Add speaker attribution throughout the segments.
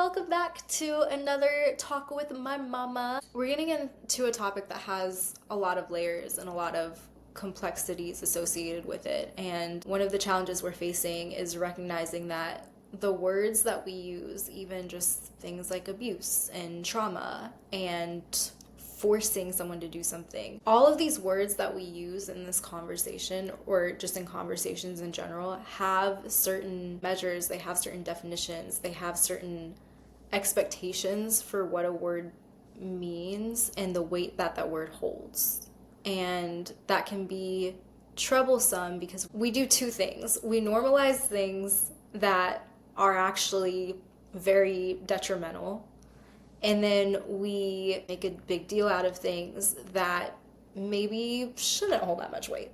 Speaker 1: welcome back to another talk with my mama. We're getting into a topic that has a lot of layers and a lot of complexities associated with it. And one of the challenges we're facing is recognizing that the words that we use, even just things like abuse and trauma and forcing someone to do something, all of these words that we use in this conversation, or just in conversations in general, have certain measures, they have certain definitions, they have certain expectations for what a word means and the weight that that word holds. And that can be troublesome because we do two things. We normalize things that are actually very detrimental, and then we make a big deal out of things that maybe shouldn't hold that much weight.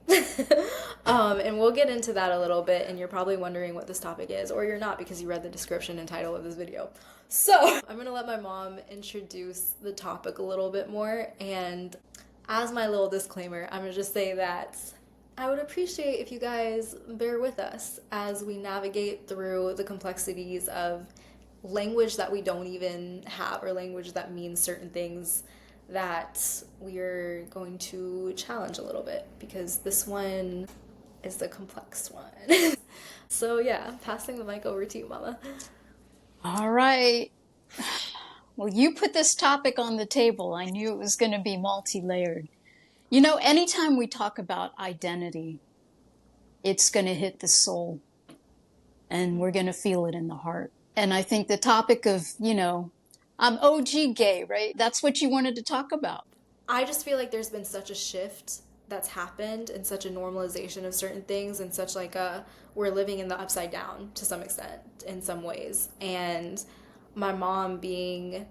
Speaker 1: And we'll get into that a little bit, and you're probably wondering what this topic is, or you're not because you read the description and title of this video. So I'm gonna let my mom introduce the topic a little bit more, and as my little disclaimer, I'm gonna just say that I would appreciate if you guys bear with us as we navigate through the complexities of language that we don't even have, or language that means certain things that we're going to challenge a little bit, because this one is the complex one. So yeah, passing the mic over to you, Mama.
Speaker 2: All right. Well, you put this topic on the table. I knew it was going to be multi-layered. You know, anytime we talk about identity, it's going to hit the soul, and we're going to feel it in the heart. And I think the topic of, I'm OG gay, right? That's what you wanted to talk about.
Speaker 1: I just feel like there's been such a shift that's happened, and such a normalization of certain things, and such like we're living in the upside down to some extent in some ways. And my mom being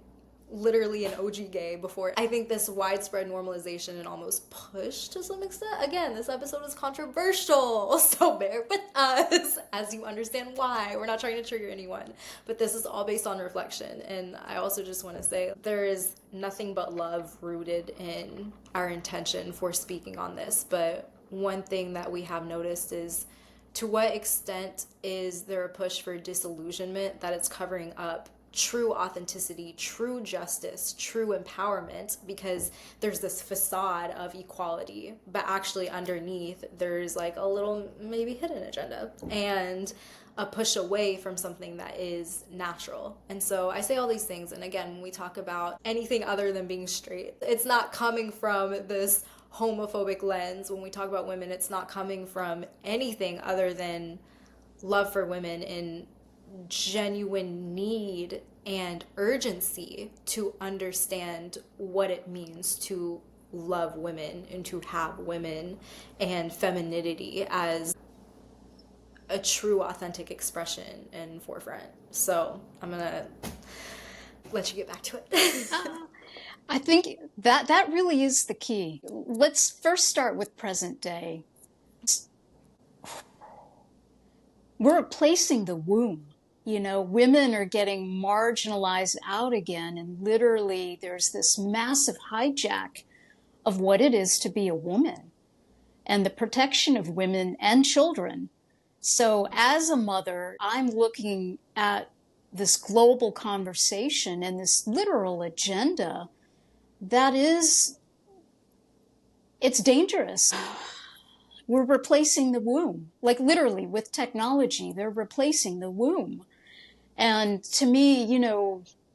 Speaker 1: literally an OG gay before, I think this widespread normalization and almost push to some extent. Again, this episode is controversial, so bear with us as you understand why. We're not trying to trigger anyone, but this is all based on reflection. And I also just want to say there is nothing but love rooted in our intention for speaking on this. But one thing that we have noticed is, to what extent is there a push for disillusionment that it's covering up true authenticity, true justice, true empowerment, because there's this facade of equality, but actually underneath there's like a little maybe hidden agenda and a push away from something that is natural. And so I say all these things, and again, when we talk about anything other than being straight, it's not coming from this homophobic lens. When we talk about women, it's not coming from anything other than love for women and genuine need and urgency to understand what it means to love women and to have women and femininity as a true authentic expression and forefront. So I'm gonna let you get back to it.
Speaker 2: I think that really is the key. Let's first start with present day. We're replacing the womb. Women are getting marginalized out again, and literally there's this massive hijack of what it is to be a woman and the protection of women and children. So as a mother, I'm looking at this global conversation and this literal agenda that it's dangerous. We're replacing the womb, like literally with technology, they're replacing the womb. And to me,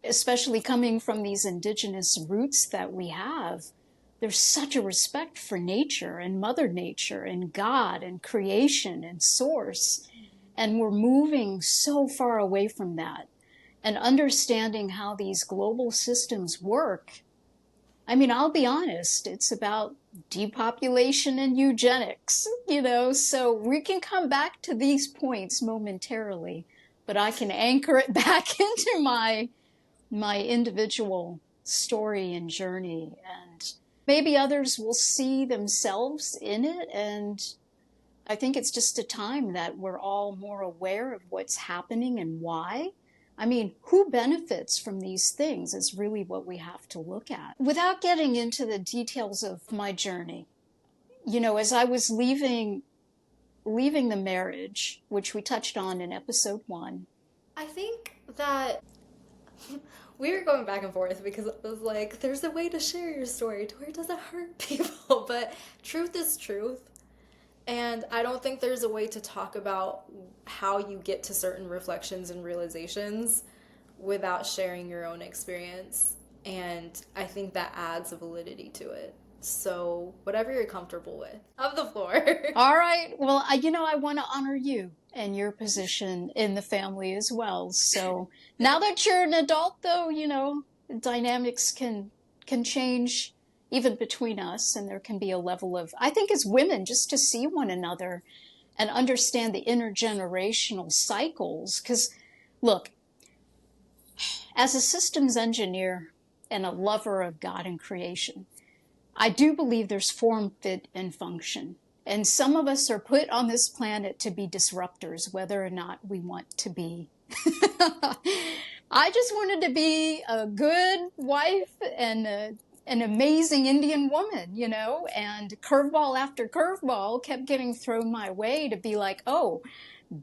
Speaker 2: especially coming from these indigenous roots that we have, there's such a respect for nature and Mother Nature and God and creation and source. And we're moving so far away from that. And understanding how these global systems work, I mean, I'll be honest, it's about depopulation and eugenics, so we can come back to these points momentarily, but I can anchor it back into my individual story and journey, and maybe others will see themselves in it. And I think it's just a time that we're all more aware of what's happening and why. I mean, who benefits from these things is really what we have to look at. Without getting into the details of my journey, as I was leaving the marriage, which we touched on in episode 1.
Speaker 1: I think that We were going back and forth because it was like, there's a way to share your story to where it doesn't hurt people, but truth is truth. And I don't think there's a way to talk about how you get to certain reflections and realizations without sharing your own experience. And I think that adds a validity to it. So, whatever you're comfortable with. Have the floor.
Speaker 2: All right. Well, I want to honor you and your position in the family as well. So now that you're an adult, though, dynamics can change even between us, and there can be a level of, I think, as women, just to see one another and understand the intergenerational cycles. Because, look, as a systems engineer and a lover of God and creation, I do believe there's form, fit, and function. And some of us are put on this planet to be disruptors, whether or not we want to be. I just wanted to be a good wife and an amazing Indian woman, and curveball after curveball kept getting thrown my way to be like, oh,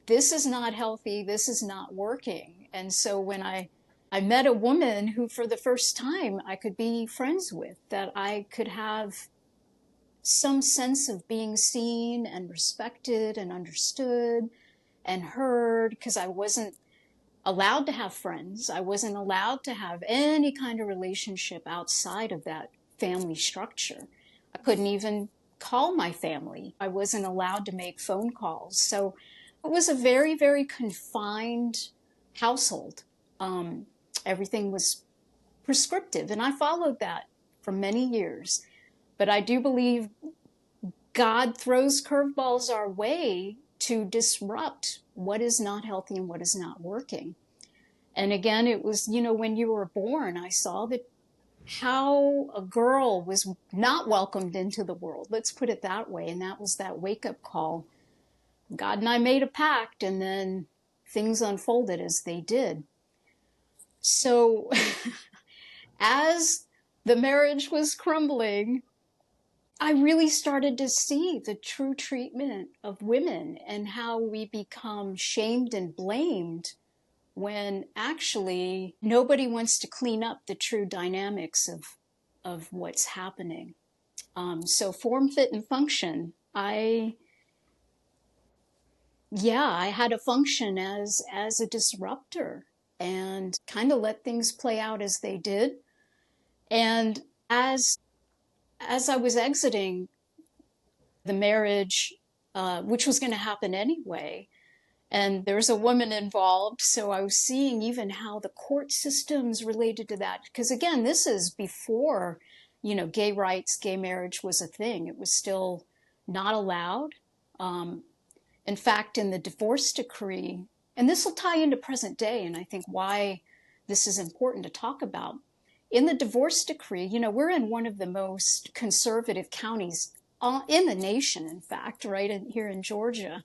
Speaker 2: this is not healthy, this is not working. And so when I met a woman who, for the first time, I could be friends with, that I could have some sense of being seen and respected and understood and heard, because I wasn't allowed to have friends. I wasn't allowed to have any kind of relationship outside of that family structure. I couldn't even call my family. I wasn't allowed to make phone calls. So it was a very, very confined household. Everything was prescriptive, and I followed that for many years. But I do believe God throws curveballs our way to disrupt what is not healthy and what is not working. And again, it was, when you were born, I saw that how a girl was not welcomed into the world. Let's put it that way. And that was that wake-up call. God and I made a pact, and then things unfolded as they did. So as the marriage was crumbling, I really started to see the true treatment of women and how we become shamed and blamed when actually nobody wants to clean up the true dynamics of what's happening. So form, fit, and function. I had a function as a disruptor and kind of let things play out as they did. And as I was exiting the marriage, which was going to happen anyway, and there was a woman involved, so I was seeing even how the court systems related to that. Because again, this is before, gay rights, gay marriage was a thing. It was still not allowed. In fact, in the divorce decree, and this will tie into present day, and I think why this is important to talk about. In the divorce decree, we're in one of the most conservative counties in the nation, in fact, right here in Georgia.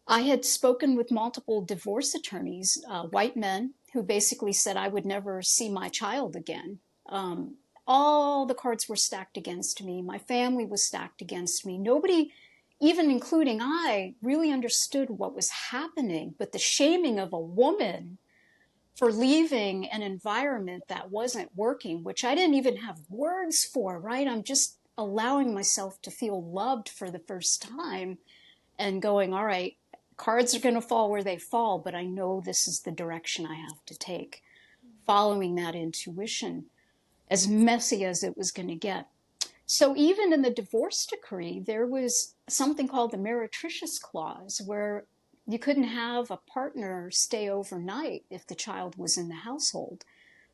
Speaker 2: I had spoken with multiple divorce attorneys, white men, who basically said I would never see my child again. All the cards were stacked against me. My family was stacked against me. Nobody, even including I, really understood what was happening. But the shaming of a woman for leaving an environment that wasn't working, which I didn't even have words for, right? I'm just allowing myself to feel loved for the first time and going, all right, cards are going to fall where they fall, but I know this is the direction I have to take, following that intuition, as messy as it was going to get. So even in the divorce decree, there was something called the meretricious clause, where you couldn't have a partner stay overnight if the child was in the household.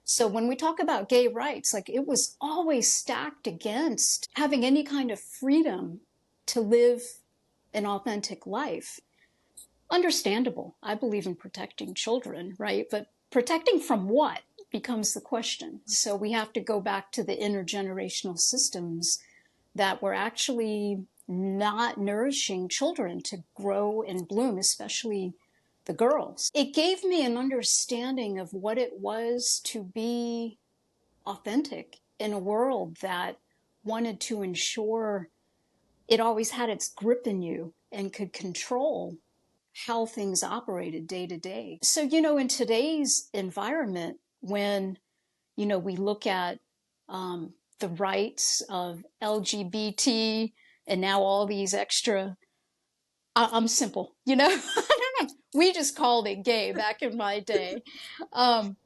Speaker 2: So when we talk about gay rights, like, it was always stacked against having any kind of freedom to live an authentic life. Understandable. I believe in protecting children, right? But protecting from what becomes the question. So we have to go back to the intergenerational systems that were actually not nourishing children to grow and bloom, especially the girls. It gave me an understanding of what it was to be authentic in a world that wanted to ensure it always had its grip in you and could control how things operated day to day. So, in today's environment, when, we look at the rights of LGBT and now all these extra, I'm simple, we just called it gay back in my day. Um,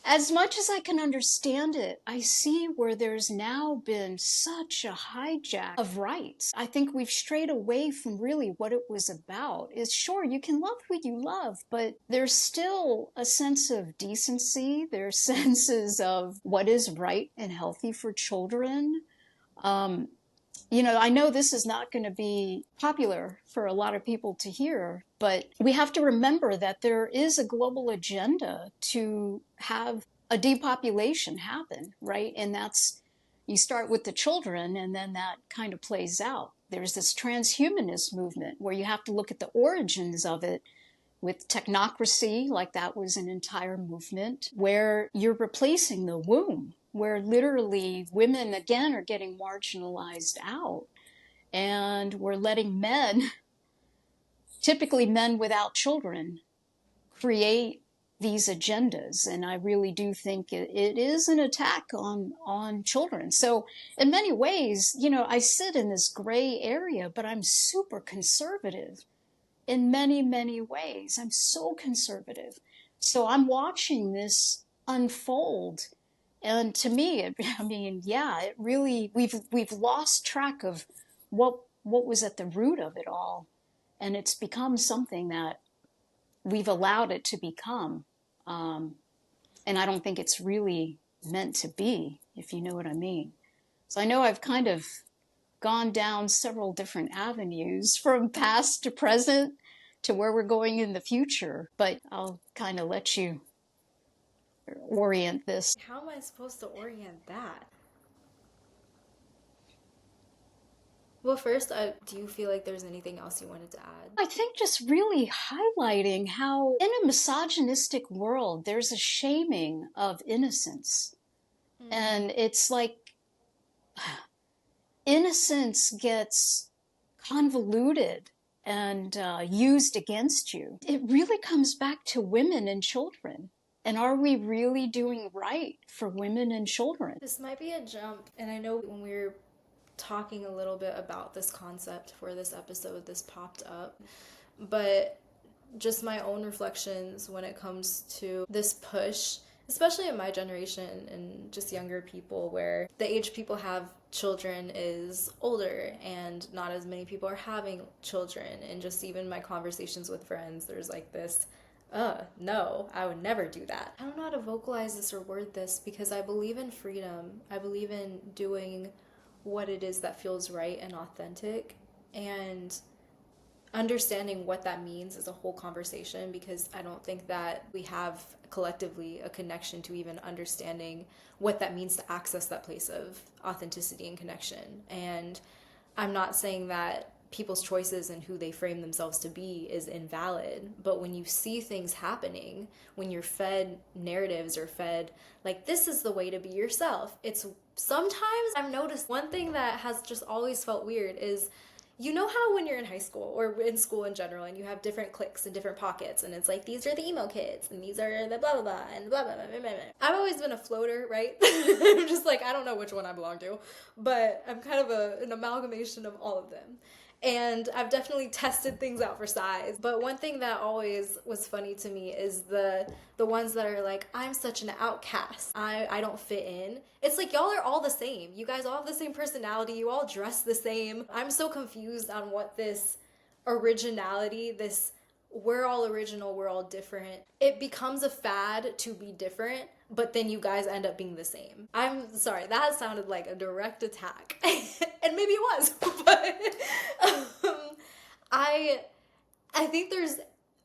Speaker 2: as much as I can understand it, I see where there's now been such a hijack of rights. I think we've strayed away from really what it was about. Is sure, you can love who you love, but there's still a sense of decency. There's senses of what is right and healthy for children. Um, I know this is not going to be popular for a lot of people to hear, but we have to remember that there is a global agenda to have a depopulation happen, right? And that's, you start with the children and then that kind of plays out. There's this transhumanist movement where you have to look at the origins of it with technocracy, like that was an entire movement, where you're replacing the womb, where literally women again are getting marginalized out. And we're letting men, typically men without children, create these agendas. And I really do think it is an attack on children. So in many ways, I sit in this gray area, but I'm super conservative in many, many ways. I'm so conservative. So I'm watching this unfold. And to me, it really, we've lost track of what was at the root of it all. And it's become something that we've allowed it to become. And I don't think it's really meant to be, if you know what I mean. So I know I've kind of gone down several different avenues from past to present to where we're going in the future, but I'll kind of let you orient this.
Speaker 1: How am I supposed to orient that? Well, first, do you feel like there's anything else you wanted to add?
Speaker 2: I think just really highlighting how in a misogynistic world, there's a shaming of innocence. And it's like innocence gets convoluted and used against you. It really comes back to women and children. And are we really doing right for women and children?
Speaker 1: This might be a jump, and I know when we were talking a little bit about this concept for this episode, this popped up, but just my own reflections when it comes to this push, especially in my generation and just younger people, where the age people have children is older and not as many people are having children. And just even my conversations with friends, there's like this, no, I would never do that. I don't know how to vocalize this or word this because I believe in freedom. I believe in doing what it is that feels right and authentic, and understanding what that means is a whole conversation, because I don't think that we have collectively a connection to even understanding what that means to access that place of authenticity and connection. And I'm not saying that people's choices and who they frame themselves to be is invalid, but when you see things happening, when you're fed narratives or fed like this is the way to be yourself, it's sometimes I've noticed one thing that has just always felt weird is, you know how when you're in high school or in school in general and you have different cliques and different pockets and it's like these are the emo kids and these are the blah blah blah and blah blah blah blah, blah. I've always been a floater, right? I'm just like, I don't know which one I belong to, but I'm kind of an amalgamation of all of them. And I've definitely tested things out for size. But one thing that always was funny to me is the ones that are like, I'm such an outcast. I don't fit in. It's like, y'all are all the same. You guys all have the same personality. You all dress the same. I'm so confused on what this originality, this we're all original, we're all different. It becomes a fad to be different, but then you guys end up being the same. I'm sorry, that sounded like a direct attack. And maybe it was, but I think there's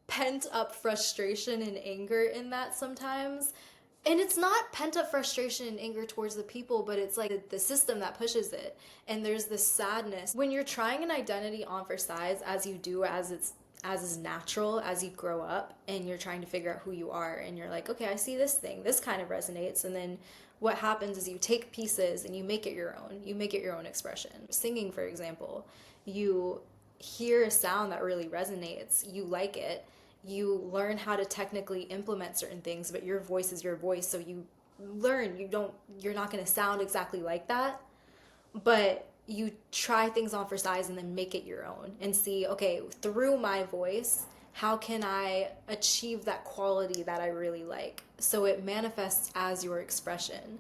Speaker 1: pent up frustration and anger in that sometimes. And it's not pent up frustration and anger towards the people, but it's like the system that pushes it. And there's this sadness. When you're trying an identity on for size, as you do, as is natural as you grow up and you're trying to figure out who you are, and you're like, okay, I see this thing, this kind of resonates, and then what happens is you take pieces and you make it your own expression. Singing, for example, you hear a sound that really resonates, you like it, you learn how to technically implement certain things, but your voice is your voice, so you learn you're not going to sound exactly like that, but you try things on for size and then make it your own and see, okay, through my voice, how can I achieve that quality that I really like? So it manifests as your expression.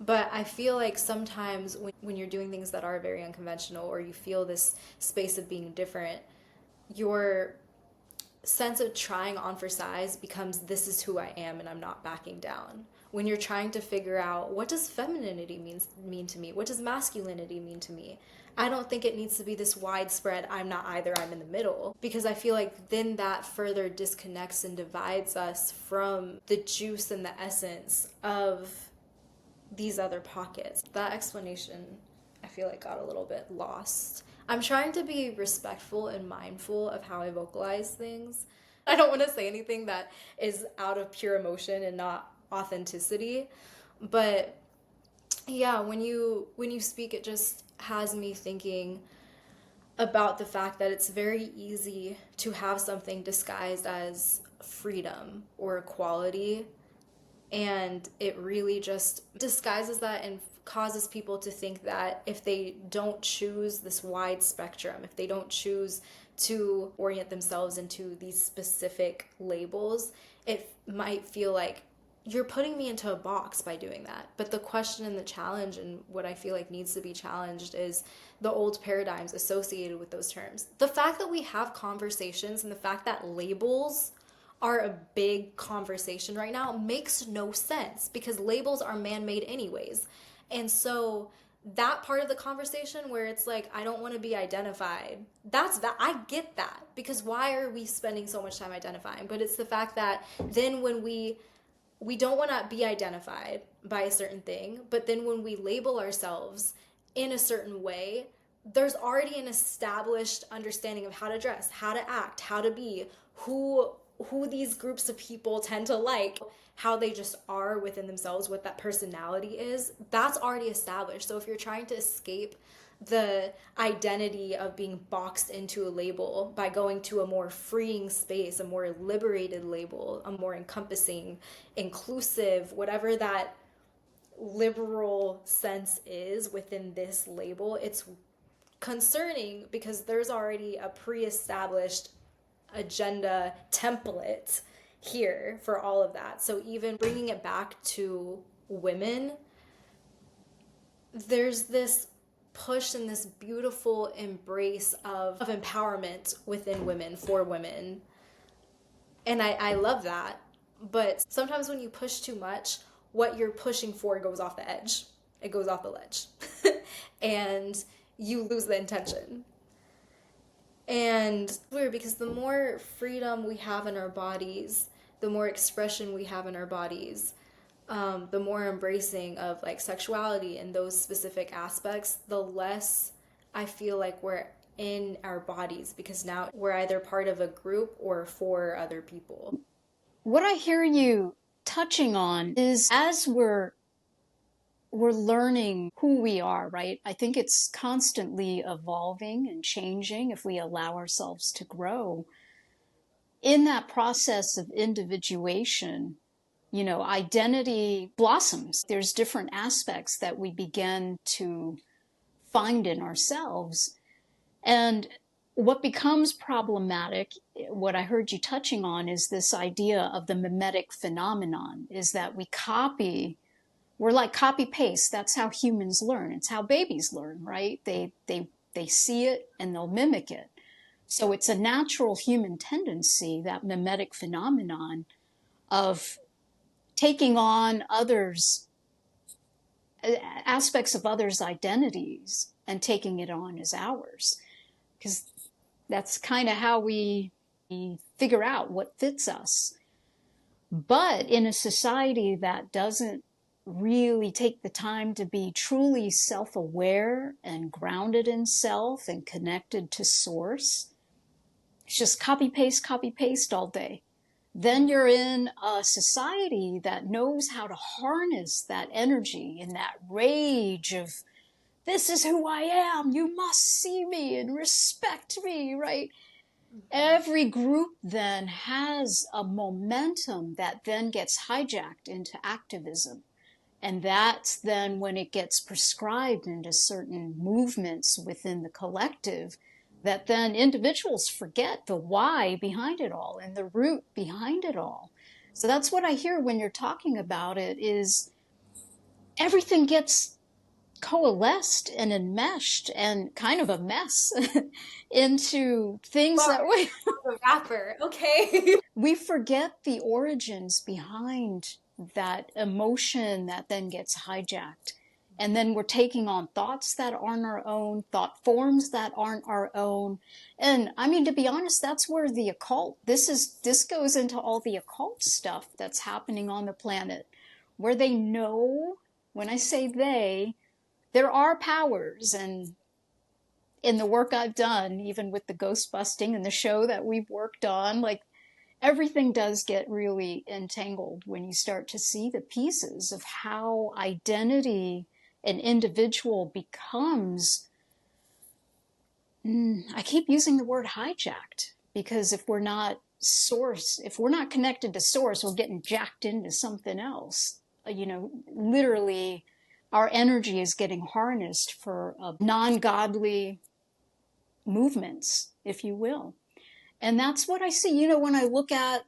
Speaker 1: But I feel like sometimes when you're doing things that are very unconventional, or you feel this space of being different, your sense of trying on for size becomes, this is who I am and I'm not backing down. When you're trying to figure out, what does femininity mean to me? What does masculinity mean to me? I don't think it needs to be this widespread, I'm not either, I'm in the middle. Because I feel like then that further disconnects and divides us from the juice and the essence of these other pockets. That explanation, I feel like, got a little bit lost. I'm trying to be respectful and mindful of how I vocalize things. I don't want to say anything that is out of pure emotion and not authenticity. But yeah, when you speak, it just has me thinking about the fact that it's very easy to have something disguised as freedom or equality, and it really just disguises that and causes people to think that if they don't choose this wide spectrum, if they don't choose to orient themselves into these specific labels, it might feel like you're putting me into a box by doing that. But the question and the challenge, and what I feel like needs to be challenged, is the old paradigms associated with those terms. The fact that we have conversations and the fact that labels are a big conversation right now makes no sense, because labels are man-made anyways. And so that part of the conversation where it's like, I don't want to be identified, that's that, I get that, because why are we spending so much time identifying? But it's the fact that then when we don't want to be identified by a certain thing, but then when we label ourselves in a certain way, there's already an established understanding of how to dress, how to act, how to be, who these groups of people tend to like, how they just are within themselves, what that personality is. That's already established. So if you're trying to escape the identity of being boxed into a label by going to a more freeing space, a more liberated label, a more encompassing, inclusive, whatever that liberal sense is within this label, it's concerning, because there's already a pre-established agenda template here for all of that. So even bringing it back to women, there's this push and this beautiful embrace of empowerment within women, for women. And I love that. But sometimes when you push too much, what you're pushing for goes off the edge. It goes off the ledge. And you lose the intention. And it's weird, because the more freedom we have in our bodies, the more expression we have in our bodies, the more embracing of like sexuality and those specific aspects, the less I feel like we're in our bodies, because now we're either part of a group or for other people.
Speaker 2: What I hear you touching on is, as we're learning who we are, right? I think it's constantly evolving and changing if we allow ourselves to grow. In that process of individuation, identity blossoms. There's different aspects that we begin to find in ourselves. And what becomes problematic, what I heard you touching on, is this idea of the mimetic phenomenon, is that we're like copy paste. That's how humans learn. It's how babies learn, right? They see it and they'll mimic it. So it's a natural human tendency, that mimetic phenomenon of taking on others, aspects of others' identities, and taking it on as ours. Because that's kind of how we figure out what fits us. But in a society that doesn't really take the time to be truly self-aware and grounded in self and connected to source, it's just copy paste all day. Then you're in a society that knows how to harness that energy and that rage of this is who I am. You must see me and respect me, right? Every group then has a momentum that then gets hijacked into activism. And that's then when it gets prescribed into certain movements within the collective, that then individuals forget the why behind it all and the root behind it all. So that's what I hear when you're talking about it, is everything gets coalesced and enmeshed and kind of a mess into things that
Speaker 1: Sorry, I'm a rapper, okay?
Speaker 2: we forget the origins behind that emotion that then gets hijacked. And then we're taking on thoughts that aren't our own, thought forms that aren't our own. And I mean, to be honest, that's where the occult, this goes into all the occult stuff that's happening on the planet, where they know, when I say they, there are powers. And in the work I've done, even with the ghost busting and the show that we've worked on, like, everything does get really entangled when you start to see the pieces of how identity an individual becomes. I keep using the word hijacked, because if we're not source, if we're not connected to source, we're getting jacked into something else. Literally, our energy is getting harnessed for non-godly movements, if you will. And that's what I see. When I look at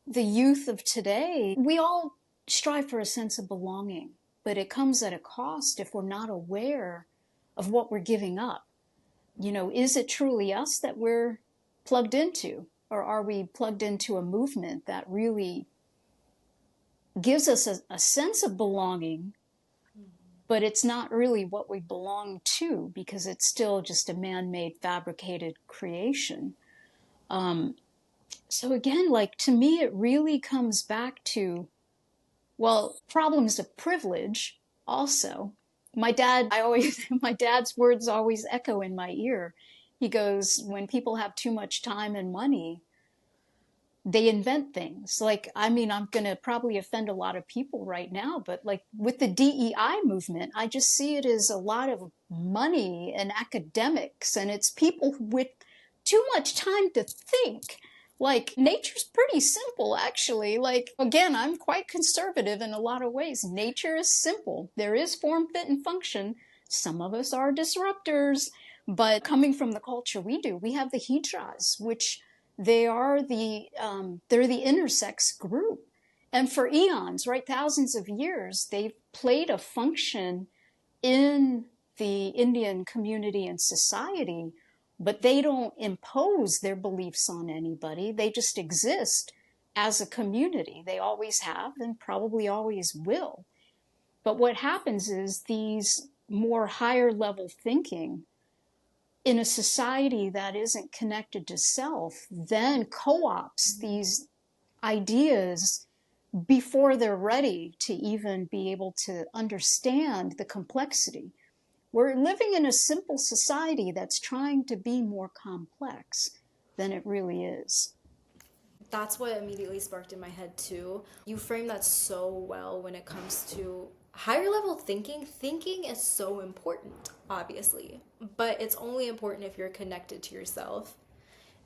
Speaker 2: the youth of today, we all strive for a sense of belonging, but it comes at a cost if we're not aware of what we're giving up. Is it truly us that we're plugged into? Or are we plugged into a movement that really gives us a sense of belonging, but it's not really what we belong to, because it's still just a man-made, fabricated creation? So again, like, to me, it really comes back to, well, problems of privilege also. My dad's words always echo in my ear. He goes, when people have too much time and money, they invent things. Like, I mean, I'm going to probably offend a lot of people right now, but like with the DEI movement, I just see it as a lot of money and academics, and it's people with too much time to think. Like, nature's pretty simple, actually. Like, again, I'm quite conservative in a lot of ways. Nature is simple. There is form, fit, and function. Some of us are disruptors, but coming from the culture we do, we have the hijras, which they're the intersex group. And for eons, right, thousands of years, they've played a function in the Indian community and society, but they don't impose their beliefs on anybody. They just exist as a community. They always have and probably always will. But what happens is these more higher level thinking in a society that isn't connected to self then co-opts these ideas before they're ready to even be able to understand the complexity. We're living in a simple society that's trying to be more complex than it really is.
Speaker 1: That's what immediately sparked in my head too. You frame that so well when it comes to higher level thinking. Thinking is so important, obviously, but it's only important if you're connected to yourself,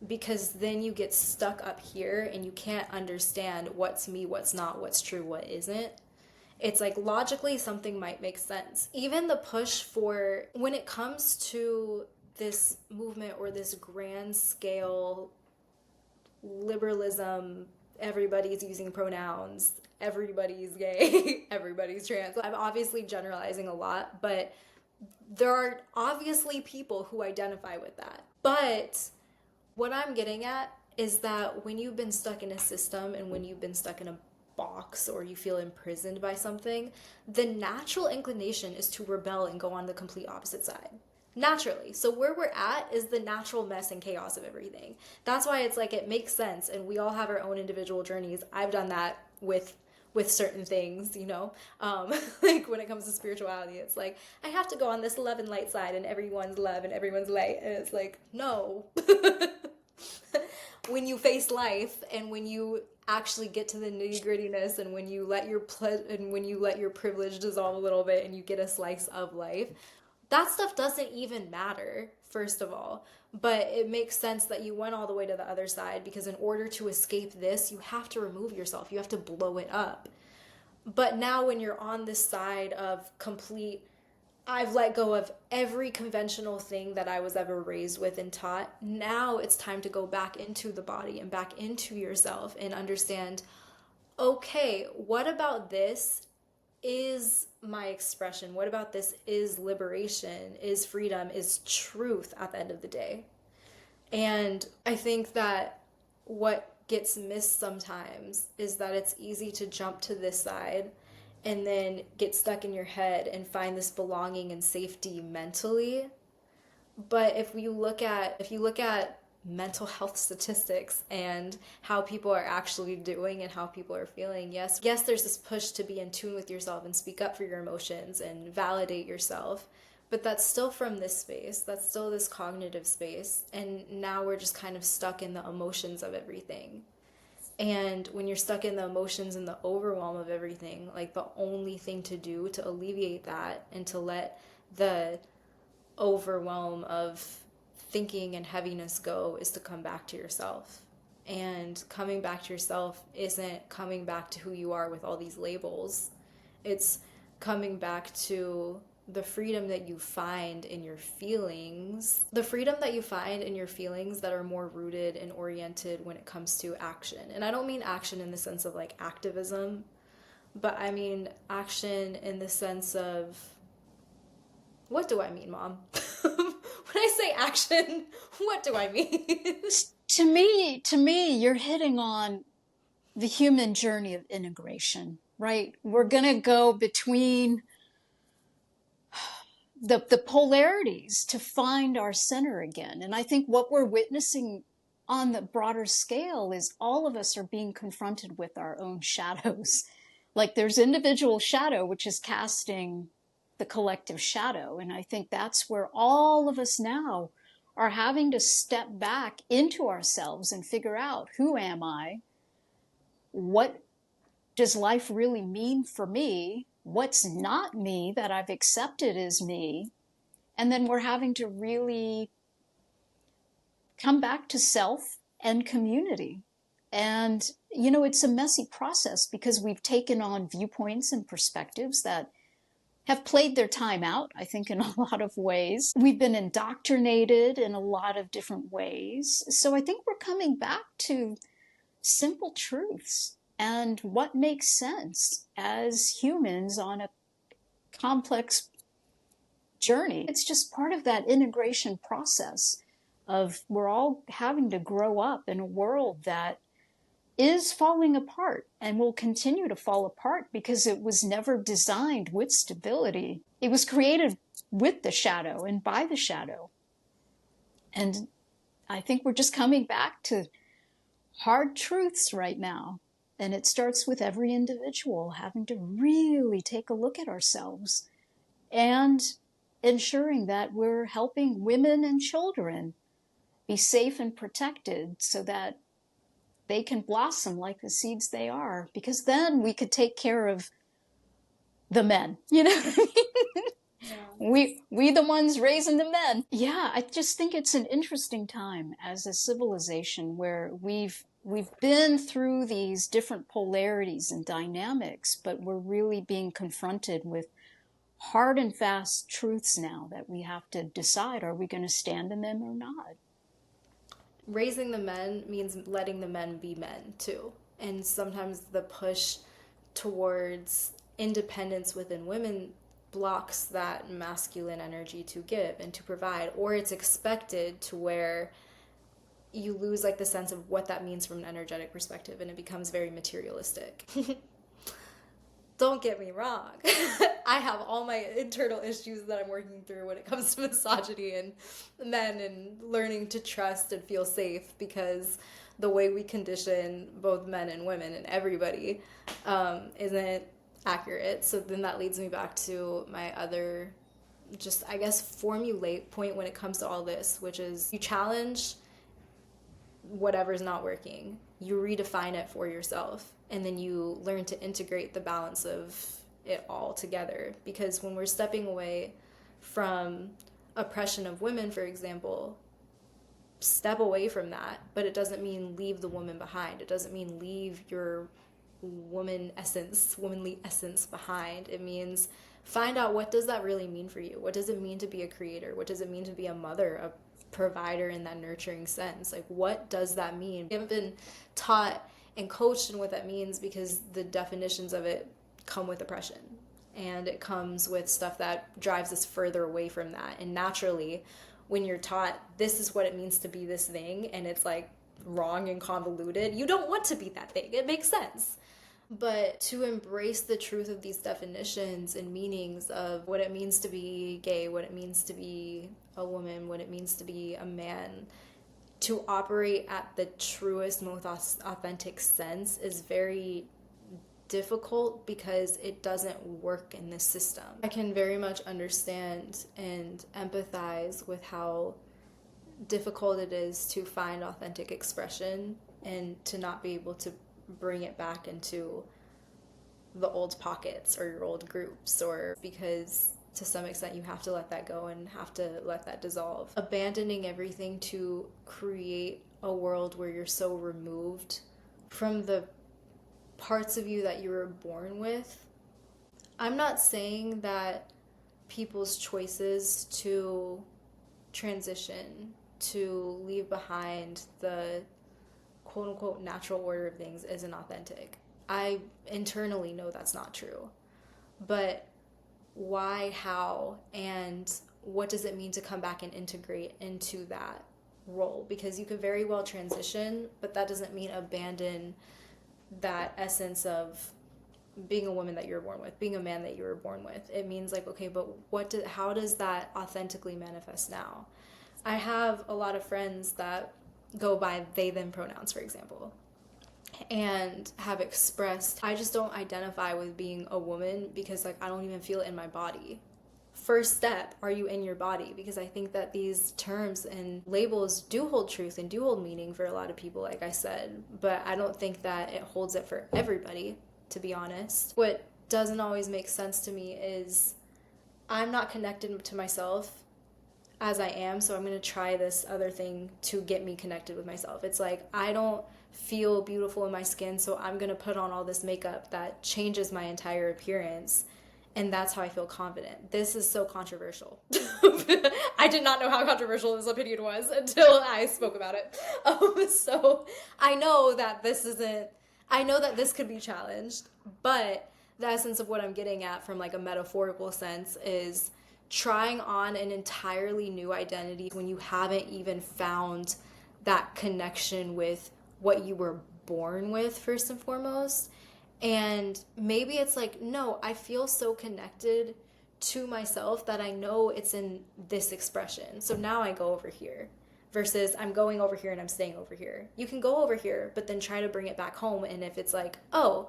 Speaker 1: because then you get stuck up here and you can't understand what's me, what's not, what's true, what isn't. It's like logically something might make sense. Even the push for, when it comes to this movement or this grand scale liberalism, everybody's using pronouns, everybody's gay, everybody's trans. I'm obviously generalizing a lot, but there are obviously people who identify with that. But what I'm getting at is that when you've been stuck in a system and when you've been stuck in a box or you feel imprisoned by something, the natural inclination is to rebel and go on the complete opposite side. Naturally. So where we're at is the natural mess and chaos of everything. That's why it's like it makes sense, and we all have our own individual journeys. I've done that with certain things, like when it comes to spirituality, it's like I have to go on this love and light side, and everyone's love and everyone's light, and it's like no. When you face life and when you actually get to the nitty grittiness, and when you let your privilege dissolve a little bit and you get a slice of life, that stuff doesn't even matter, first of all. But it makes sense that you went all the way to the other side, because in order to escape this, you have to remove yourself, you have to blow it up. But now, when you're on this side of complete, I've let go of every conventional thing that I was ever raised with and taught, now it's time to go back into the body and back into yourself and understand, okay, what about this is my expression? What about this is liberation, is freedom, is truth at the end of the day? And I think that what gets missed sometimes is that it's easy to jump to this side and then get stuck in your head and find this belonging and safety mentally. But if you look at mental health statistics and how people are actually doing and how people are feeling, yes, there's this push to be in tune with yourself and speak up for your emotions and validate yourself. But that's still from this space. That's still this cognitive space. And now we're just kind of stuck in the emotions of everything. And when you're stuck in the emotions and the overwhelm of everything, like, the only thing to do to alleviate that and to let the overwhelm of thinking and heaviness go is to come back to yourself. And coming back to yourself isn't coming back to who you are with all these labels. It's coming back to the freedom that you find in your feelings, the freedom that you find in your feelings that are more rooted and oriented when it comes to action. And I don't mean action in the sense of like activism, but I mean action in the sense of, what do I mean, Mom? When I say action, what do I mean?
Speaker 2: To me, you're hitting on the human journey of integration, right? We're going to go between the polarities to find our center again. And I think what we're witnessing on the broader scale is all of us are being confronted with our own shadows. Like, there's individual shadow, which is casting the collective shadow. And I think that's where all of us now are having to step back into ourselves and figure out, who am I? What does life really mean for me? What's not me that I've accepted as me? And then we're having to really come back to self and community. And, it's a messy process because we've taken on viewpoints and perspectives that have played their time out, I think, in a lot of ways. We've been indoctrinated in a lot of different ways. So I think we're coming back to simple truths and what makes sense as humans on a complex journey. It's just part of that integration process of, we're all having to grow up in a world that is falling apart and will continue to fall apart because it was never designed with stability. It was created with the shadow and by the shadow. And I think we're just coming back to hard truths right now. And it starts with every individual having to really take a look at ourselves and ensuring that we're helping women and children be safe and protected so that they can blossom like the seeds they are. Because then we could take care of the men, you know what I mean? Yeah. We the ones raising the men. Yeah, I just think it's an interesting time as a civilization where we've been through these different polarities and dynamics, but we're really being confronted with hard and fast truths now that we have to decide, are we going to stand in them or not?
Speaker 1: Raising the men means letting the men be men too. And sometimes the push towards independence within women blocks that masculine energy to give and to provide, or it's expected to where you lose like the sense of what that means from an energetic perspective, and it becomes very materialistic. Don't get me wrong. I have all my internal issues that I'm working through when it comes to misogyny and men and learning to trust and feel safe, because the way we condition both men and women and everybody isn't accurate. So then that leads me back to my other, just, I guess, formulate point when it comes to all this, which is you challenge whatever's not working, you redefine it for yourself, and then you learn to integrate the balance of it all together. Because when we're stepping away from oppression of women, for example, step away from that, but it doesn't mean leave the woman behind. It doesn't mean leave your womanly essence behind. It means find out, what does that really mean for you? What does it mean to be a creator? What does it mean to be a mother, a provider in that nurturing sense? Like, what does that mean? We haven't been taught and coached in what that means because the definitions of it come with oppression, and it comes with stuff that drives us further away from that. And naturally, when you're taught this is what it means to be this thing, and it's like wrong and convoluted, you don't want to be that thing. It makes sense. But to embrace the truth of these definitions and meanings of what it means to be gay, what it means to be a woman, what it means to be a man, to operate at the truest, most authentic sense is very difficult because it doesn't work in this system. I can very much understand and empathize with how difficult it is to find authentic expression and to not be able to bring it back into the old pockets or your old groups, or because to some extent you have to let that go and have to let that dissolve. Abandoning everything to create a world where you're so removed from the parts of you that you were born with. I'm not saying that people's choices to transition, to leave behind the quote unquote natural order of things isn't authentic. I internally know that's not true. But why, how, and what does it mean to come back and integrate into that role? Because you could very well transition, but that doesn't mean abandon that essence of being a woman that you were born with, being a man that you were born with. It means like, okay, but how does that authentically manifest now? I have a lot of friends that go by they them pronouns, for example, and have expressed, I just don't identify with being a woman because like I don't even feel it in my body. First step, are you in your body? Because I think that these terms and labels do hold truth and do hold meaning for a lot of people, like I said, but I don't think that it holds it for everybody, to be honest. What doesn't always make sense to me is I'm not connected to myself as I am, so I'm going to try this other thing to get me connected with myself. It's like I don't feel beautiful in my skin, so I'm going to put on all this makeup that changes my entire appearance, and that's how I feel confident. This is so controversial. I did not know how controversial this opinion was until I spoke about it. So I know that this could be challenged, but the essence of what I'm getting at from like a metaphorical sense is trying on an entirely new identity when you haven't even found that connection with what you were born with, first and foremost. And maybe it's like, no, I feel so connected to myself that I know it's in this expression. So now I go over here versus I'm going over here and I'm staying over here. You can go over here, but then try to bring it back home. And if it's like, oh,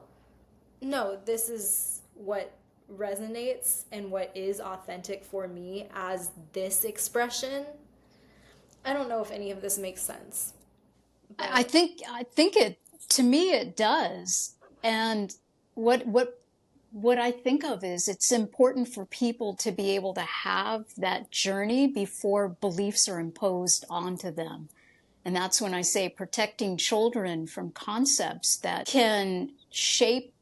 Speaker 1: no, this is what resonates and what is authentic for me as this expression. I don't know if any of this makes sense.
Speaker 2: I think it, to me it does. And what I think of is it's important for people to be able to have that journey before beliefs are imposed onto them. And that's when I say protecting children from concepts that can shape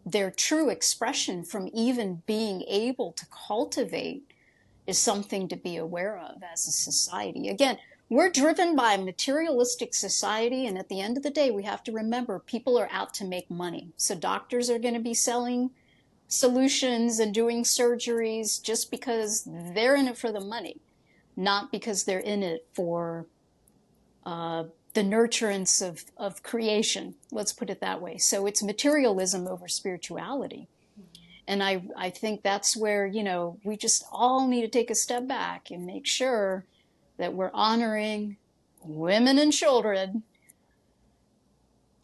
Speaker 2: their true expression from even being able to cultivate is something to be aware of as a society. Again, we're driven by a materialistic society, and at the end of the day, we have to remember people are out to make money. So doctors are going to be selling solutions and doing surgeries just because they're in it for the money, not because they're in it for the nurturance of creation. Let's put it that way. So it's materialism over spirituality. And I think that's where, we just all need to take a step back and make sure that we're honoring women and children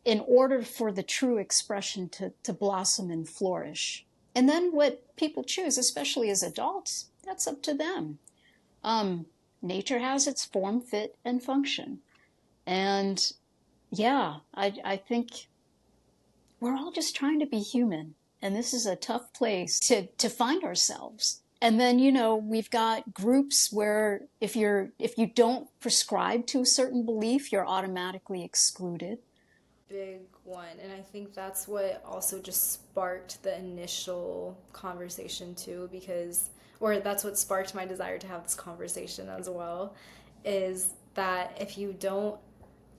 Speaker 2: in order for the true expression to blossom and flourish. And then what people choose, especially as adults, that's up to them. Nature has its form, fit, and function. And yeah, I think we're all just trying to be human. And this is a tough place to find ourselves. And then, we've got groups where if you don't prescribe to a certain belief, you're automatically excluded.
Speaker 1: Big one. And I think that's what also just sparked the initial conversation too, or that's what sparked my desire to have this conversation as well, is that if you don't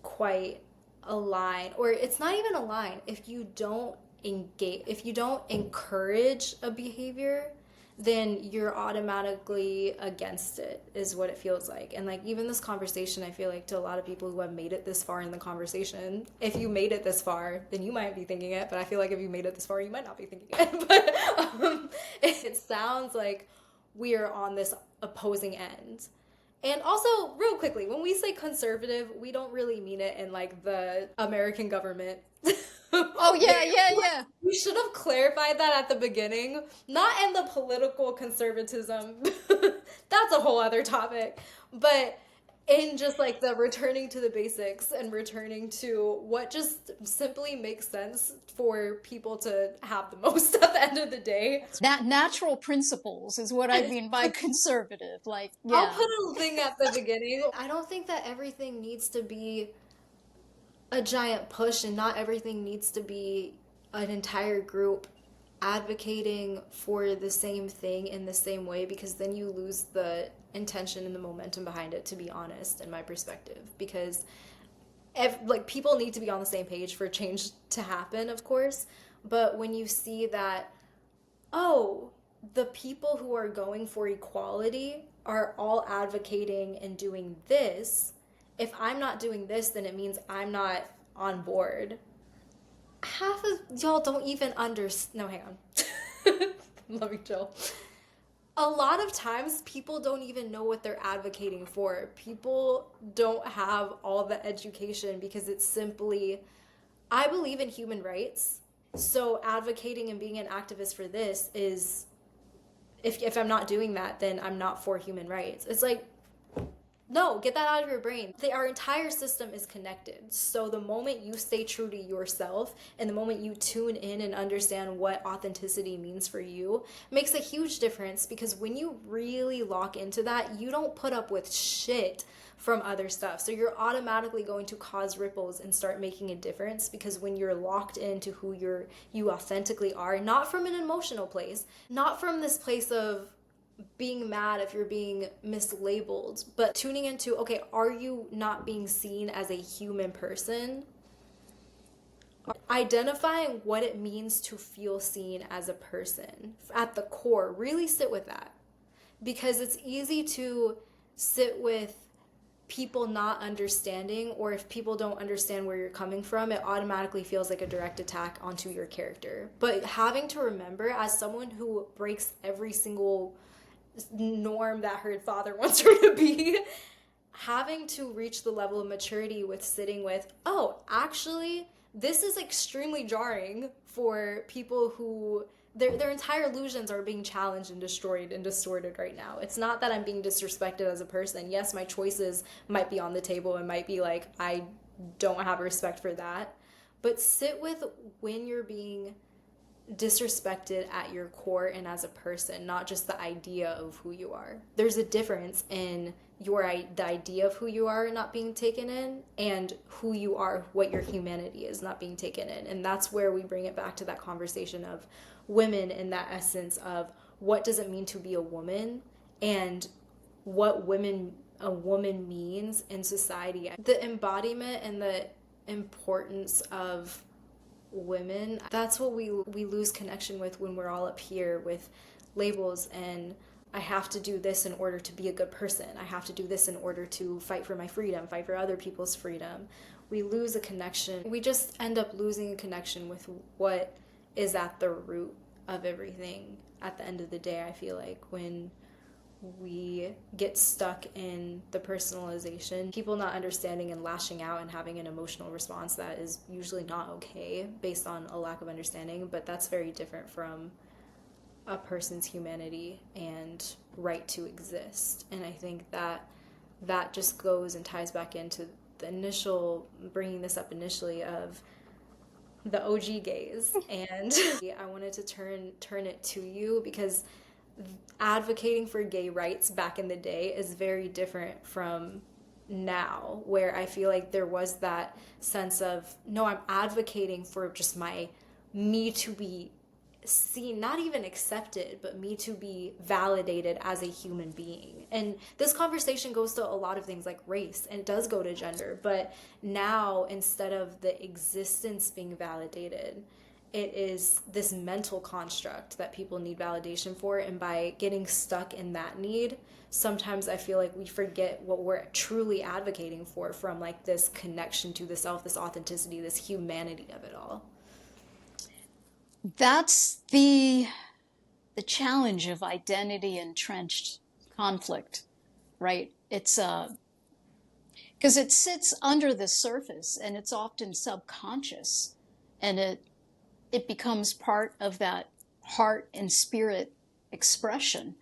Speaker 1: quite align, or it's not even align, if you don't engage, if you don't encourage a behavior, then you're automatically against it, is what it feels like. And like, even this conversation, I feel like to a lot of people who have made it this far in the conversation, if you made it this far, then you might be thinking it, but I feel like if you made it this far, you might not be thinking it. But it sounds like we are on this opposing end. And also, real quickly, when we say conservative, we don't really mean it in like the American government.
Speaker 2: Oh, yeah, yeah, yeah.
Speaker 1: We should have clarified that at the beginning. Not in the political conservatism. That's a whole other topic. But in just like the returning to the basics and returning to what just simply makes sense for people to have the most at the end of the day.
Speaker 2: That natural principles is what I mean by conservative. Like,
Speaker 1: I'll
Speaker 2: yeah.
Speaker 1: put a thing at the beginning. I don't think that everything needs to be a giant push, and not everything needs to be an entire group advocating for the same thing in the same way, because then you lose the intention and the momentum behind it, to be honest, in my perspective. Because like, people need to be on the same page for change to happen, of course, but when you see that, oh, the people who are going for equality are all advocating and doing this, if I'm not doing this, then it means I'm not on board. Half of y'all don't even understand. No, hang on. Let me chill. A lot of times people don't even know what they're advocating for. People don't have all the education, because it's simply, I believe in human rights. So advocating and being an activist for this is, if I'm not doing that, then I'm not for human rights. It's like, no, get that out of your brain. Our entire system is connected. So the moment you stay true to yourself, and the moment you tune in and understand what authenticity means for you, makes a huge difference. Because when you really lock into that, you don't put up with shit from other stuff. So you're automatically going to cause ripples and start making a difference, because when you're locked into who you authentically are, not from an emotional place, not from this place of being mad if you're being mislabeled, but tuning into, okay, are you not being seen as a human person? Identifying what it means to feel seen as a person at the core, really sit with that. Because it's easy to sit with people not understanding, or if people don't understand where you're coming from, it automatically feels like a direct attack onto your character. But having to remember, as someone who breaks every single norm that her father wants her to be, having to reach the level of maturity with sitting with, oh, actually, this is extremely jarring for people who their entire illusions are being challenged and destroyed and distorted right now. It's not that I'm being disrespected as a person. Yes, my choices might be on the table and might be like, I don't have respect for that. But sit with when you're being disrespected at your core and as a person, not just the idea of who you are. There's a difference in the idea of who you are not being taken in, and who you are, what your humanity is not being taken in. And that's where we bring it back to that conversation of women, in that essence of what does it mean to be a woman, and what a woman means in society. The embodiment and the importance of women, that's what we lose connection with when we're all up here with labels, and I have to do this in order to be a good person, I have to do this in order to fight for my freedom, fight for other people's freedom. We lose a connection. We just end up losing a connection with what is at the root of everything at the end of the day. I feel like when we get stuck in the personalization, people not understanding and lashing out and having an emotional response that is usually not okay based on a lack of understanding, but that's very different from a person's humanity and right to exist. And I think that just goes and ties back into the initial, bringing this up initially, of the OG gays. And I wanted to turn it to you, because advocating for gay rights back in the day is very different from now, where I feel like there was that sense of, no, I'm advocating for just me to be seen, not even accepted, but me to be validated as a human being. And this conversation goes to a lot of things like race, and it does go to gender, but now instead of the existence being validated, it is this mental construct that people need validation for. And by getting stuck in that need, sometimes I feel like we forget what we're truly advocating for, from like this connection to the self, this authenticity, this humanity of it all.
Speaker 2: That's the challenge of identity entrenched conflict, right? It's because it sits under the surface and it's often subconscious, and it becomes part of that heart and spirit expression,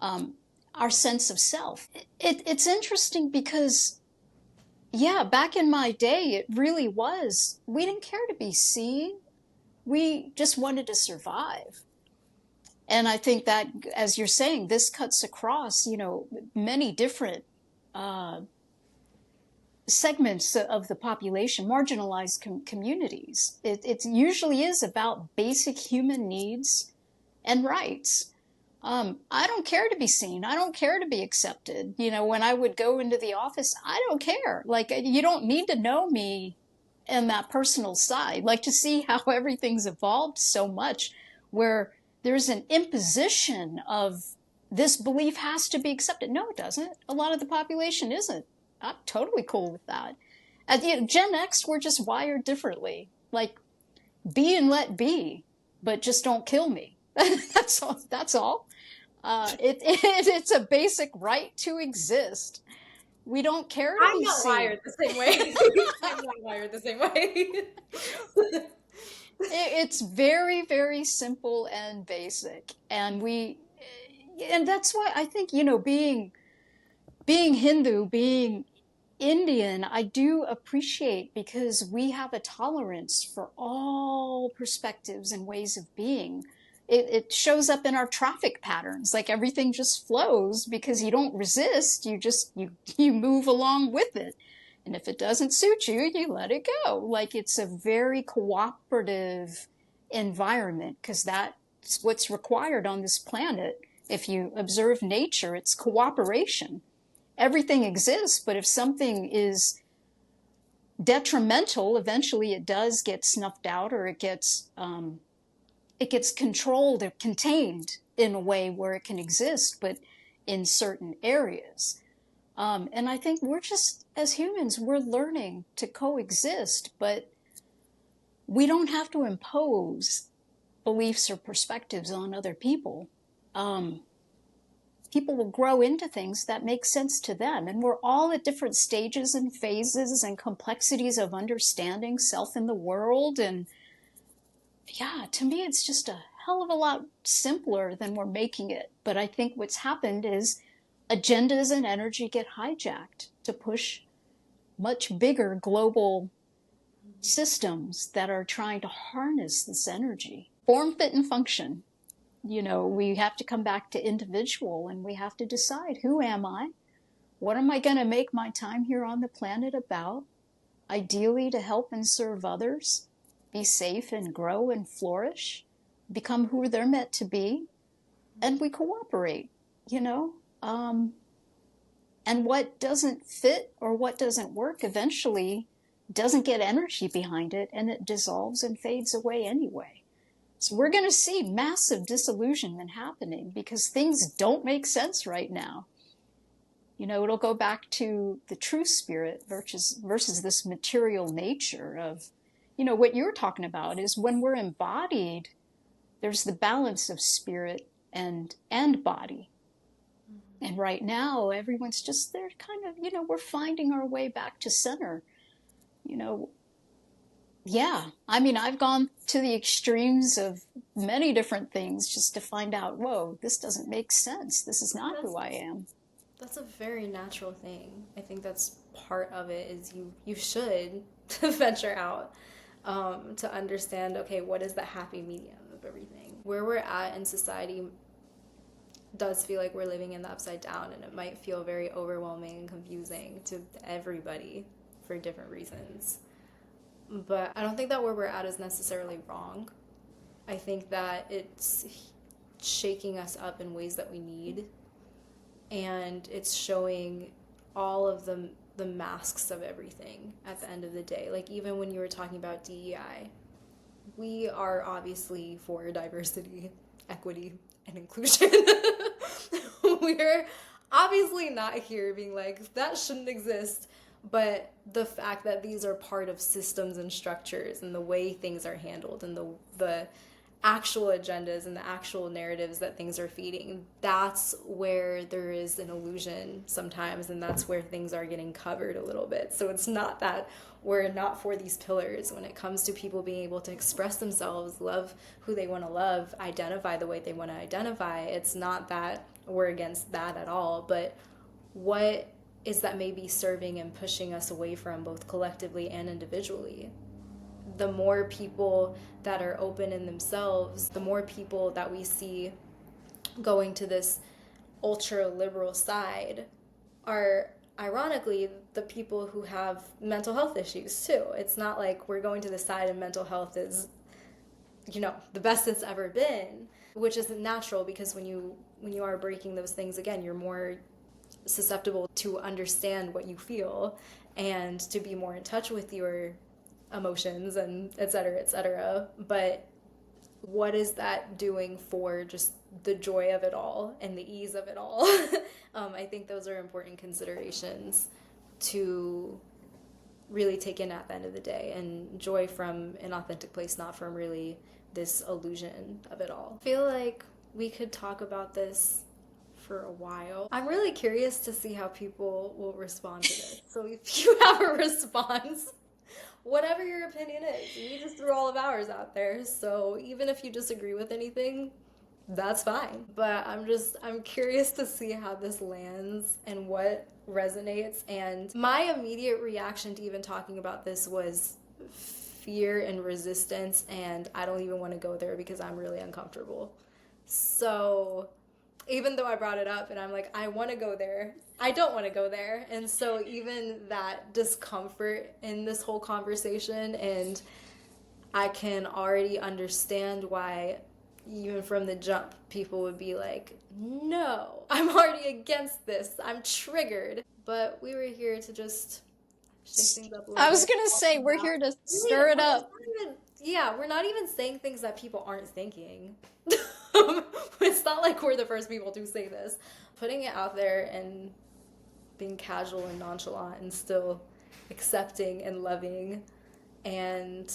Speaker 2: our sense of self. It's interesting because, yeah, back in my day, it really was, we didn't care to be seen. We just wanted to survive. And I think that, as you're saying, this cuts across, many different segments of the population, marginalized communities. It usually is about basic human needs and rights. I don't care to be seen. I don't care to be accepted. When I would go into the office, I don't care. Like, you don't need to know me and that personal side. Like, to see how everything's evolved so much, where there's an imposition of this belief has to be accepted. No, it doesn't. A lot of the population isn't. I'm totally cool with that. Gen X, we're just wired differently. Like, be and let be, but just don't kill me. That's all. That's all. It's a basic right to exist. We don't care to
Speaker 1: I'm
Speaker 2: be
Speaker 1: not
Speaker 2: seen.
Speaker 1: wired the same way. I'm not wired the same way.
Speaker 2: It's very, very simple and basic. And that's why I think, being Hindu, being Indian, I do appreciate, because we have a tolerance for all perspectives and ways of being. It shows up in our traffic patterns. Like, everything just flows because you don't resist. You move along with it. And if it doesn't suit you, you let it go. Like, it's a very cooperative environment, because that's what's required on this planet. If you observe nature, it's cooperation. Everything exists, but if something is detrimental, eventually it does get snuffed out, or it gets controlled or contained in a way where it can exist, but in certain areas. And I think we're just, as humans, we're learning to coexist, but we don't have to impose beliefs or perspectives on other people. People will grow into things that make sense to them. And we're all at different stages and phases and complexities of understanding self in the world. And yeah, to me, it's just a hell of a lot simpler than we're making it. But I think what's happened is agendas and energy get hijacked to push much bigger global systems that are trying to harness this energy. Form, fit, and function. We have to come back to individual, and we have to decide, who am I? What am I going to make my time here on the planet about? Ideally, to help and serve others, be safe and grow and flourish, become who they're meant to be, and we cooperate, and what doesn't fit or what doesn't work eventually doesn't get energy behind it, and it dissolves and fades away anyway. So we're going to see massive disillusionment happening because things don't make sense right now. It'll go back to the true spirit versus this material nature of, what you're talking about is when we're embodied, there's the balance of spirit and body. And right now, everyone's just, they're kind of, we're finding our way back to center. Yeah, I mean, I've gone to the extremes of many different things just to find out, whoa, this doesn't make sense. This is not who I am.
Speaker 1: That's a very natural thing. I think that's part of it, is you should venture out to understand, okay, what is the happy medium of everything? Where we're at in society, does feel like we're living in the upside down, and it might feel very overwhelming and confusing to everybody for different reasons. But I don't think that where we're at is necessarily wrong. I think that it's shaking us up in ways that we need, and it's showing all of the masks of everything at the end of the day. Like, even when you were talking about DEI, we are obviously for diversity, equity, and inclusion. We're obviously not here being like, that shouldn't exist. But the fact that these are part of systems and structures and the way things are handled and the actual agendas and the actual narratives that things are feeding, that's where there is an illusion sometimes, and that's where things are getting covered a little bit. So it's not that we're not for these pillars when it comes to people being able to express themselves, love who they want to love, identify the way they want to identify. It's not that we're against that at all, but what is that maybe serving and pushing us away from, both collectively and individually? The more people that are open in themselves, the more people that we see going to this ultra liberal side are ironically the people who have mental health issues too. It's not like we're going to the side and mental health is, the best it's ever been, which isn't natural, because when you are breaking those things, again, you're more susceptible to understand what you feel and to be more in touch with your emotions and et cetera, et cetera. But what is that doing for just the joy of it all and the ease of it all? I think those are important considerations to really take in at the end of the day, and joy from an authentic place, not from really this illusion of it all. I feel like we could talk about this for a while. I'm really curious to see how people will respond to this. So if you have a response, whatever your opinion is, we just threw all of ours out there. So even if you disagree with anything, that's fine. But I'm curious to see how this lands and what resonates. And my immediate reaction to even talking about this was fear and resistance, and I don't even want to go there because I'm really uncomfortable. So even though I brought it up and I'm like, I want to go there, I don't want to go there. And so even that discomfort in this whole conversation, and I can already understand why even from the jump people would be like, no, I'm already against this, I'm triggered. But we were here to just shake things up a little
Speaker 2: I was
Speaker 1: bit.
Speaker 2: going to say, we're here to stir it up.
Speaker 1: We're not even saying things that people aren't thinking. It's not like we're the first people to say this. Putting it out there and being casual and nonchalant and still accepting and loving and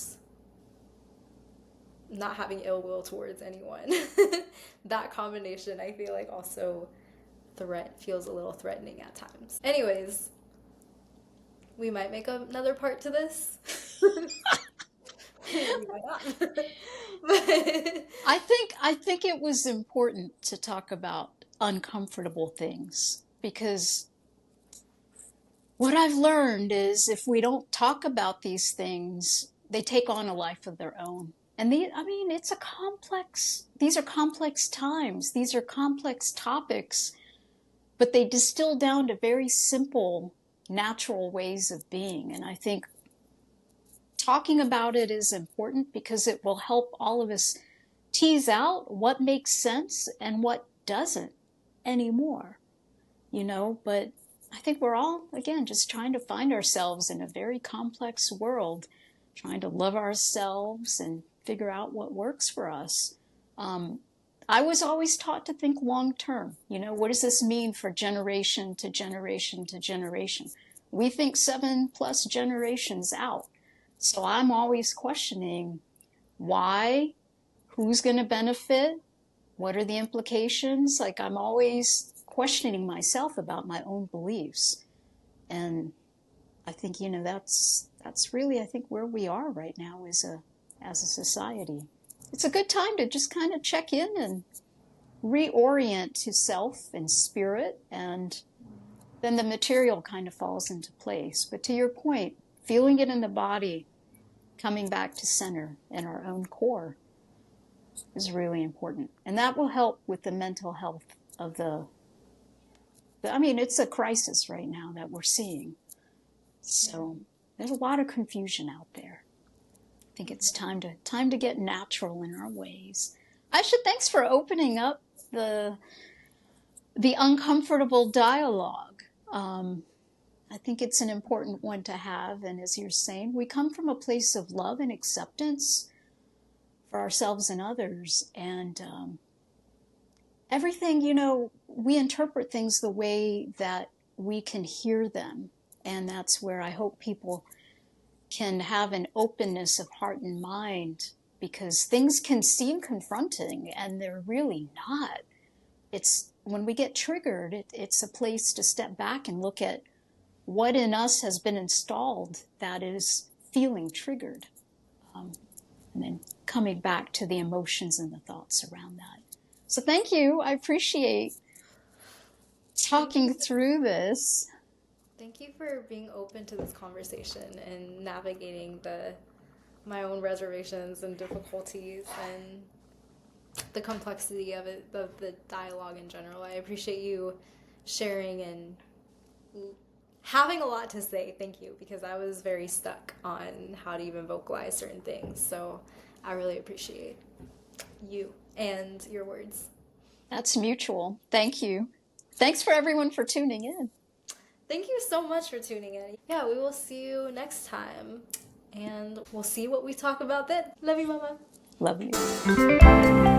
Speaker 1: not having ill will towards anyone. That combination, I feel like, also feels a little threatening at times. Anyways, we might make another part to this. Maybe why not?
Speaker 2: I think it was important to talk about uncomfortable things, because what I've learned is if we don't talk about these things, they take on a life of their own. And these are complex times. These are complex topics, but they distill down to very simple, natural ways of being. And I think talking about it is important because it will help all of us tease out what makes sense and what doesn't anymore, but I think we're all, again, just trying to find ourselves in a very complex world, trying to love ourselves and figure out what works for us. I was always taught to think long term. What does this mean for generation to generation to generation? We think 7+ generations out. So I'm always questioning why, who's going to benefit, what are the implications? Like, I'm always questioning myself about my own beliefs. And I think, that's really, I think, where we are right now as a society. It's a good time to just kind of check in and reorient to self and spirit, and then the material kind of falls into place. But to your point, feeling it in the body, coming back to center in our own core is really important. And that will help with the mental health of I mean, it's a crisis right now that we're seeing. So there's a lot of confusion out there. I think it's time to get natural in our ways. Thanks for opening up the uncomfortable dialogue. I think it's an important one to have. And as you're saying, we come from a place of love and acceptance for ourselves and others. And everything, we interpret things the way that we can hear them. And that's where I hope people can have an openness of heart and mind, because things can seem confronting and they're really not. It's when we get triggered, it's a place to step back and look at what in us has been installed that is feeling triggered. And then coming back to the emotions and the thoughts around that. So thank you. I appreciate talking through this.
Speaker 1: Thank you for being open to this conversation and navigating my own reservations and difficulties and the complexity of it, of the dialogue in general. I appreciate you sharing and having a lot to say. Thank you, because I was very stuck on how to even vocalize certain things. So I really appreciate you and your words.
Speaker 2: That's mutual. Thank you. Thanks for everyone for tuning in.
Speaker 1: Thank you so much for tuning in. Yeah, we will see you next time. And we'll see what we talk about then. Love you, Mama.
Speaker 2: Love you.